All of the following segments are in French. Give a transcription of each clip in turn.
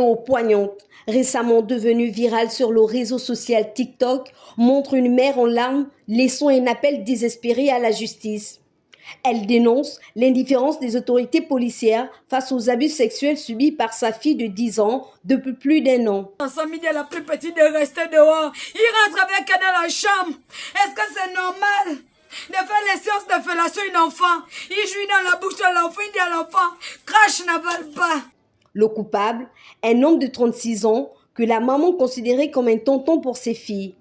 vidéo poignante, récemment devenue virale sur le réseau social TikTok, montre une mère en larmes laissant un appel désespéré à la justice. Elle dénonce l'indifférence des autorités policières face aux abus sexuels subis par sa fille de 10 ans depuis plus d'1 an. Sa midi la plus petite de rester dehors. Il rentre avec elle dans la chambre. Est-ce que c'est normal de faire les séances de fellation à un enfant? Il jouit dans la bouche de l'enfant, il dit à l'enfant, crache, n'avale pas. Le coupable, un homme de 36 ans que la maman considérait comme un tonton pour ses filles.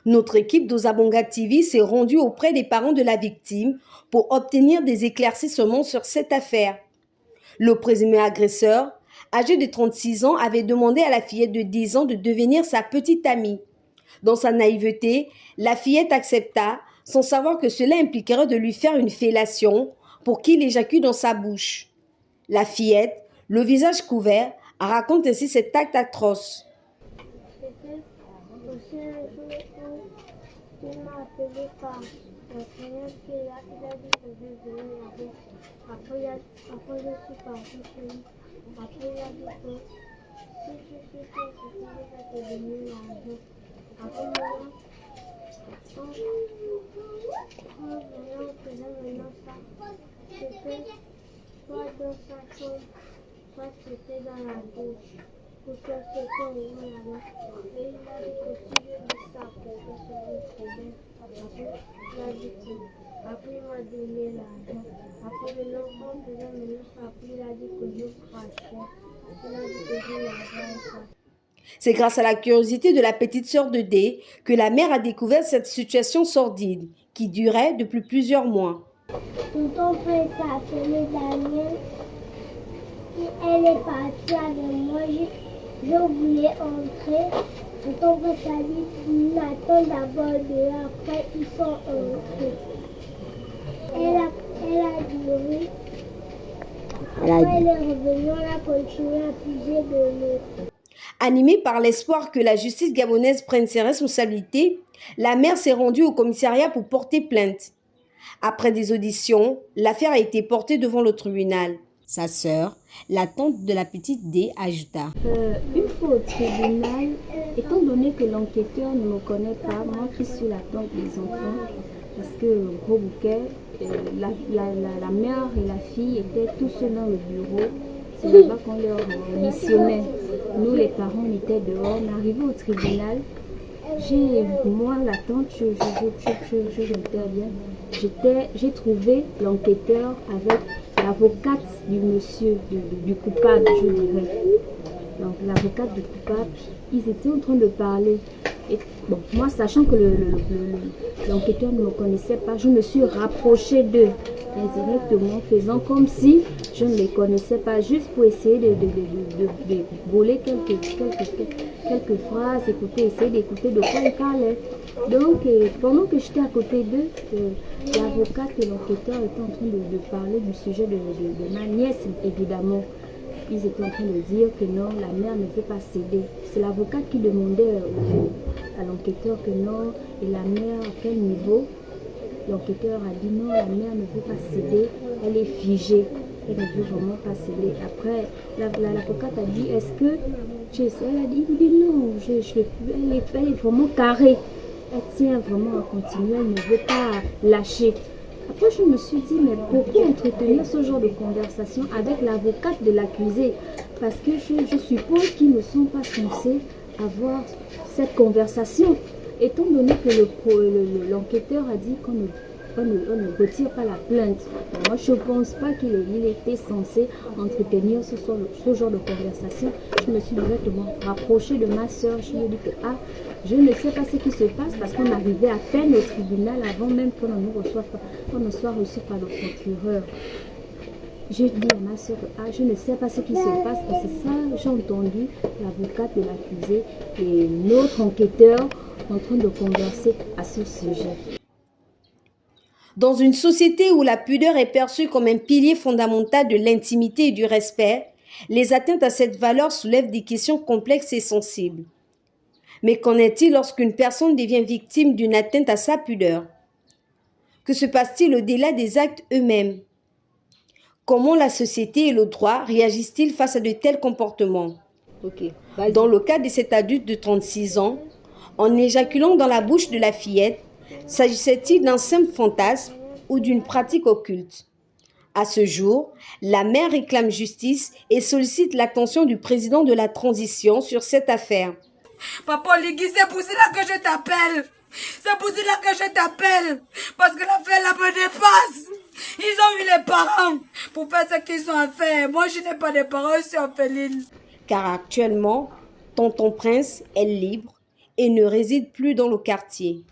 Notre équipe d'Ozabonga TV s'est rendue auprès des parents de la victime pour obtenir des éclaircissements sur cette affaire. Le présumé agresseur, âgé de 36 ans, avait demandé à la fillette de 10 ans de devenir sa petite amie. Dans sa naïveté, la fillette accepta, sans savoir que cela impliquerait de lui faire une fellation pour qu'il éjacule dans sa bouche. La fillette, le visage couvert, raconte ainsi cet acte atroce. C'était aussi un jour où il m'a appelé par la première qui a dit que je venais là-bas. Après, je suis partie chez lui. Après, il a dit que si tu suis sûr que tu vas te venir là-bas. Après, maintenant, on faisait maintenant ça. C'était soit dans sa chambre, soit c'était dans la douche. Pour que c'était au moins là-bas. Et il a dit que si je dis ça, que ce serait un problème. Après, il a dit que, après il m'a donné l'argent. Après le l'enfant faisait maintenant ça, puis il a dit que je crachais. Il a dit que je l'avais ça. C'est grâce à la curiosité de la petite sœur de D que la mère a découvert cette situation sordide qui durait depuis plusieurs mois. Tonton fait ça, c'est le Daniel. Elle est partie avec moi. Je voulais entrer. Tonton fait a dit m'attend d'abord dehors. Après, ils sont entrés. Elle a dit oui. Après, elle est revenue. On a continué à puiser de l'eau. Animée par l'espoir que la justice gabonaise prenne ses responsabilités, la mère s'est rendue au commissariat pour porter plainte. Après des auditions, l'affaire a été portée devant le tribunal. Sa sœur, la tante de la petite D, ajouta. Une fois au tribunal, étant donné que l'enquêteur ne me connaît pas, moi qui suis la tante des enfants, parce que gros bouquet, la mère et la fille étaient tous seuls dans le bureau. C'est là-bas qu'on leur missionnait. Nous, les parents, on était dehors. On est arrivé au tribunal. Moi, la tante, j'interviens. J'ai trouvé l'enquêteur avec l'avocate du monsieur, du coupable, je dirais. Donc, l'avocate du coupable, ils étaient en train de parler. Et bon, moi, sachant que l'enquêteur ne me connaissait pas, je me suis rapprochée d'eux indirectement, faisant comme si je ne les connaissais pas, juste pour essayer de voler quelques phrases, essayer d'écouter de quoi ils parlaient. Donc, pendant que j'étais à côté d'eux, l'avocate et l'enquêteur étaient en train de parler du sujet de ma nièce, évidemment. Ils étaient en train de dire que non, la mère ne veut pas céder. C'est l'avocate qui demandait à l'enquêteur que non, et la mère à quel niveau. L'enquêteur a dit non, la mère ne veut pas céder, elle est figée, elle ne veut vraiment pas céder. Après, l'avocate a dit, est-ce que tu essaies? Elle a dit non, elle est vraiment carrée. Elle tient vraiment à continuer, elle ne veut pas lâcher. Après, je me suis dit, mais pourquoi entretenir ce genre de conversation avec l'avocate de l'accusé? Parce que je suppose qu'ils ne sont pas censés avoir cette conversation. Étant donné que l'enquêteur a dit qu'on ne retire pas la plainte, moi je ne pense pas qu'il était censé entretenir ce genre de conversation. Je me suis directement rapprochée de ma soeur. Je lui ai dit que je ne sais pas ce qui se passe parce qu'on arrivait à peine au tribunal avant même qu'on ne soit reçu par le procureur. J'ai dit à ma soeur que je ne sais pas ce qui se passe parce que ça, j'ai entendu l'avocate de l'accusé et notre enquêteur en train de converser à ce sujet. Dans une société où la pudeur est perçue comme un pilier fondamental de l'intimité et du respect, les atteintes à cette valeur soulèvent des questions complexes et sensibles. Mais qu'en est-il lorsqu'une personne devient victime d'une atteinte à sa pudeur? Que se passe-t-il au-delà des actes eux-mêmes? Comment la société et le droit réagissent-ils face à de tels comportements? Ok. Dans le cas de cet adulte de 36 ans, en éjaculant dans la bouche de la fillette, s'agissait-il d'un simple fantasme ou d'une pratique occulte? À ce jour, la mère réclame justice et sollicite l'attention du président de la transition sur cette affaire. Papa Ligui, c'est pour cela que je t'appelle. C'est pour cela que je t'appelle. Parce que l'affaire là me dépasse. Ils ont eu les parents pour faire ce qu'ils ont à faire. Moi, je n'ai pas de parents, je suis orpheline. Car actuellement, tonton Prince est libre et ne réside plus dans le quartier.